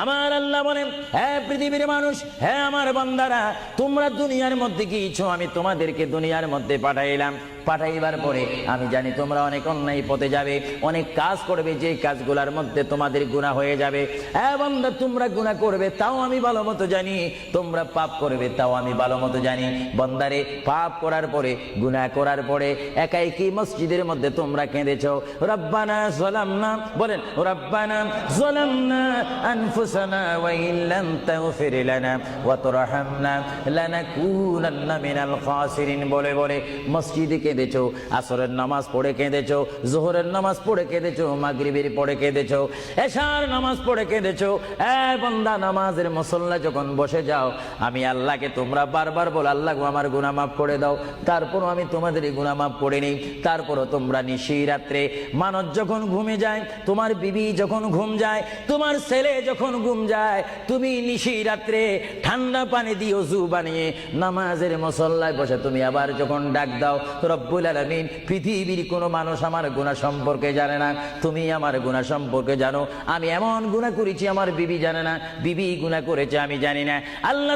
আমার আল্লাহ বলেন, হে পৃথিবীর মানুষ, হে আমার বান্দারা, তোমরা দুনিয়ার মধ্যে গিয়েছো, আমি তোমাদেরকে দুনিয়ার মধ্যে পাঠাইলাম। পাঠাইবার পরে আমি জানি তোমরা অনেক অন্যায় পথে যাবে, অনেক কাজ করবে, যে কাজগুলোর মধ্যে তোমাদের গুনাহ হয়ে যাবে। হ্যাঁ বান্দা, তোমরা গুনাহ করবে তাও আমি ভালো মতো জানি, তোমরা পাপ করবে তাও আমি ভালো মতো জানি। বান্দারে, পাপ করার পরে, গুনাহ করার পরে একাই কি মসজিদের মধ্যে তোমরা কেঁদেছো, রব্বানা যালামনা, বলেন রব্বানা যালামনা আনফুসানা ওয়া ইল্লাম তাগফির লানা ওয়া তুরহামনা লানাকুনান্না মিনাল খাসিরিন বলে বলে মসজিদে কেঁদেছো, আসরের নামাজ পড়ে কেঁদেছো, যোহরের নামাজ পড়ে কেঁদেছো, মাগরিবের পড়ে কেঁদেছো, এশার নামাজ পড়ে কেঁদেছো। এ বান্দা, নামাজের মুসল্লা যখন বসে যাও, আমি আল্লাহকে তোমরা বারবার বল, আল্লাহ আমার গুনাহ মাফ করে দাও। তারপরও আমি তোমাদের গুনাহ মাফ করে নেই। তারপরও তোমরা নিশি রাত্রে, মানুষ যখন ঘুমে যায়, তোমার বিবি যখন ঘুম যায়, তোমার ছেলে যখন ঘুম যায়, তুমি নিশি রাত্রে ঠান্ডা পানি দিয়ে ওযু বানিয়ে নামাজের মুসল্লায় বসে তুমি আবার যখন ডাক দাও, রব্বুল আলামিন, পৃথিবীর কোনো মানুষ আমার গুনাহ সম্পর্কে জানে না, তুমি আমার গুনাহ সম্পর্কে জানো। আমি এমন গুনাহ করেছি আমার বিবি জানে না, বিবি গুনাহ করেছে আমি জানি না। আল্লাহ